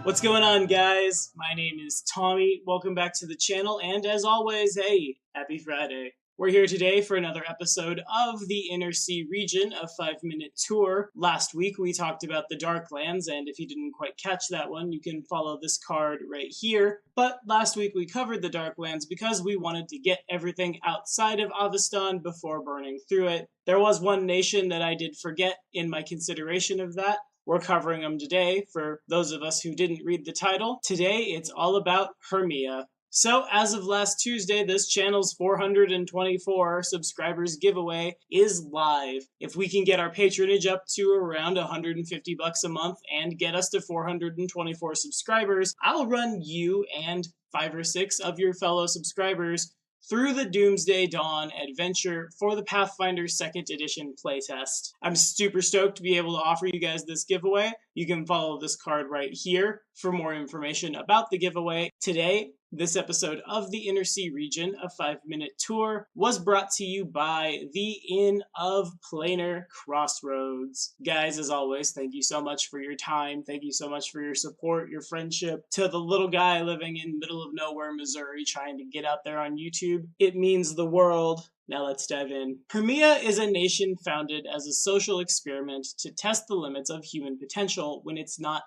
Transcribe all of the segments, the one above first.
What's going on, guys? My name is Tommy. Welcome back to the channel, and as always, hey, happy Friday. We're here today for another episode of the Inner Sea region, a 5-minute tour. Last week we talked about the Darklands, and if you didn't quite catch that one, you can follow this card right here. But last week we covered the Darklands because we wanted to get everything outside of Avestan before burning through it. There was one nation that I did forget in my consideration of that. We're covering them today for those of us who didn't read the title. Today, it's all about Hermea. So, as of last Tuesday, this channel's 424 subscribers giveaway is live. If we can get our patronage up to around $150 a month and get us to 424 subscribers, I'll run you and 5 or 6 of your fellow subscribers through the Doomsday Dawn adventure for the Pathfinder 2nd Edition playtest. I'm super stoked to be able to offer you guys this giveaway. You can follow this card right here for more information about the giveaway. Today, this episode of the Inner Sea region, a 5-minute tour, was brought to you by the Inn of Planar Crossroads. Guys, as always, thank you so much for your time. Thank you so much for your support, your friendship. To the little guy living in middle of nowhere, Missouri, trying to get out there on YouTube, it means the world. Now let's dive in. Hermea is a nation founded as a social experiment to test the limits of human potential when it's not,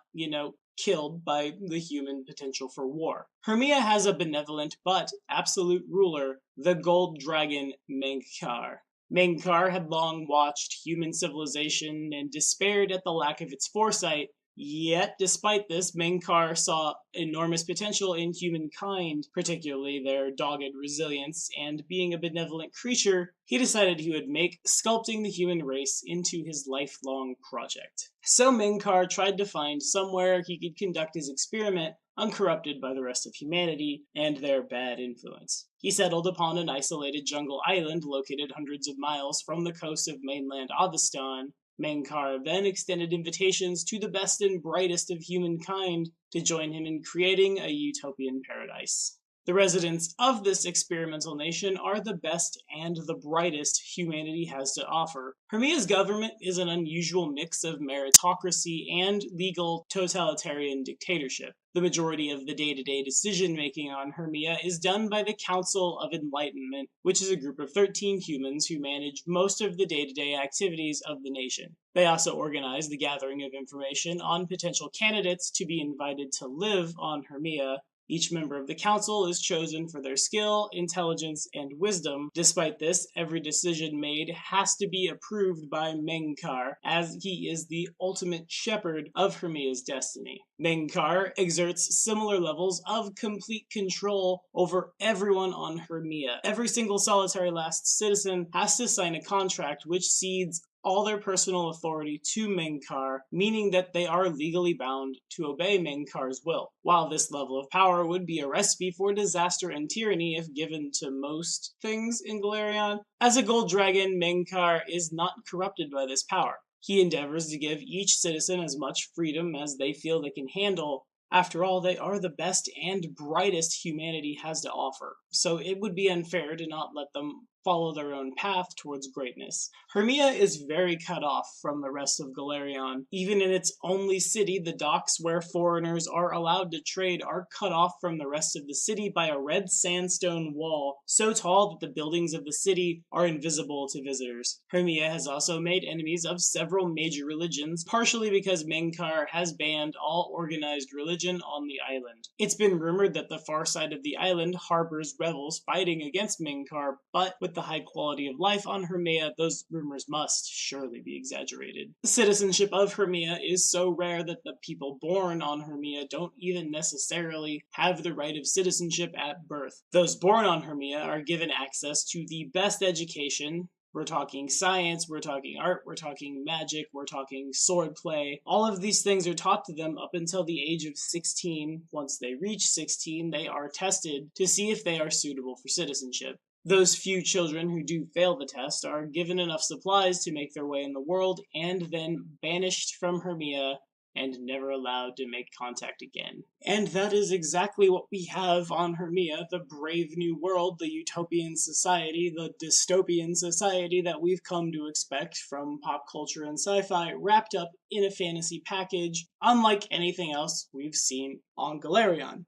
killed by the human potential for war. Hermea has a benevolent but absolute ruler, the gold dragon Menkar. Menkar had long watched human civilization and despaired at the lack of its foresight. Yet, despite this, Menkar saw enormous potential in humankind, particularly their dogged resilience, and being a benevolent creature, he decided he would make sculpting the human race into his lifelong project. So Menkar tried to find somewhere he could conduct his experiment uncorrupted by the rest of humanity and their bad influence. He settled upon an isolated jungle island located hundreds of miles from the coast of mainland Avestan. Menkar then extended invitations to the best and brightest of humankind to join him in creating a utopian paradise. The residents of this experimental nation are the best and the brightest humanity has to offer. Hermea's government is an unusual mix of meritocracy and legal totalitarian dictatorship. The majority of the day-to-day decision-making on Hermea is done by the Council of Enlightenment, which is a group of 13 humans who manage most of the day-to-day activities of the nation. They also organize the gathering of information on potential candidates to be invited to live on Hermea. Each member of the council is chosen for their skill, intelligence, and wisdom. Despite this, every decision made has to be approved by Menkar, as he is the ultimate shepherd of Hermea's destiny. Menkar exerts similar levels of complete control over everyone on Hermea. Every single solitary last citizen has to sign a contract which cedes all their personal authority to Menkar, meaning that they are legally bound to obey Menkar's will. While this level of power would be a recipe for disaster and tyranny if given to most things in Golarion, as a gold dragon, Menkar is not corrupted by this power. He endeavors to give each citizen as much freedom as they feel they can handle. After all, they are the best and brightest humanity has to offer, so it would be unfair to not let them follow their own path towards greatness. Hermea is very cut off from the rest of Golarion. Even in its only city, the docks where foreigners are allowed to trade are cut off from the rest of the city by a red sandstone wall, so tall that the buildings of the city are invisible to visitors. Hermea has also made enemies of several major religions, partially because Menkar has banned all organized religion on the island. It's been rumored that the far side of the island harbors rebels fighting against Menkar, but with the high quality of life on Hermea, those rumors must surely be exaggerated. The citizenship of Hermea is so rare that the people born on Hermea don't even necessarily have the right of citizenship at birth. Those born on Hermea are given access to the best education. We're talking science, we're talking art, we're talking magic, we're talking swordplay. All of these things are taught to them up until the age of 16. Once they reach 16, they are tested to see if they are suitable for citizenship. Those few children who do fail the test are given enough supplies to make their way in the world and then banished from Hermea and never allowed to make contact again. And that is exactly what we have on Hermea, the brave new world, the utopian society, the dystopian society that we've come to expect from pop culture and sci-fi, wrapped up in a fantasy package, unlike anything else we've seen on Galerion.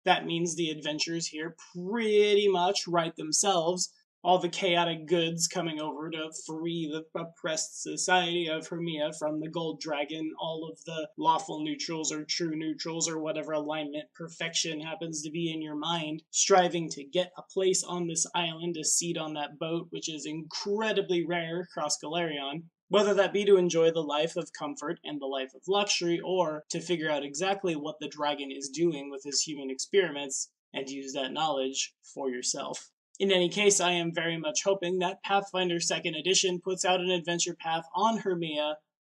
That means the adventures here pretty much write themselves, all the chaotic goods coming over to free the oppressed society of Hermea from the Gold Dragon, all of the lawful neutrals or true neutrals or whatever alignment perfection happens to be in your mind, striving to get a place on this island, a seat on that boat, which is incredibly rare across Galerion. Whether that be to enjoy the life of comfort and the life of luxury, or to figure out exactly what the dragon is doing with his human experiments and use that knowledge for yourself. In any case, I am very much hoping that Pathfinder 2nd Edition puts out an adventure path on Hermea,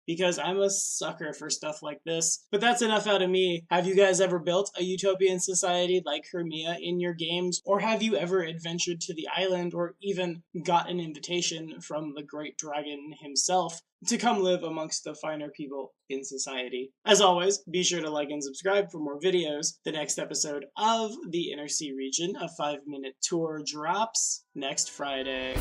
because I'm a sucker for stuff like this. But that's enough out of me. Have you guys ever built a utopian society like Hermea in your games? Or have you ever adventured to the island, or even got an invitation from the great dragon himself to come live amongst the finer people in society? As always, be sure to like and subscribe for more videos. The next episode of the Inner Sea region, a 5-minute tour, drops next Friday.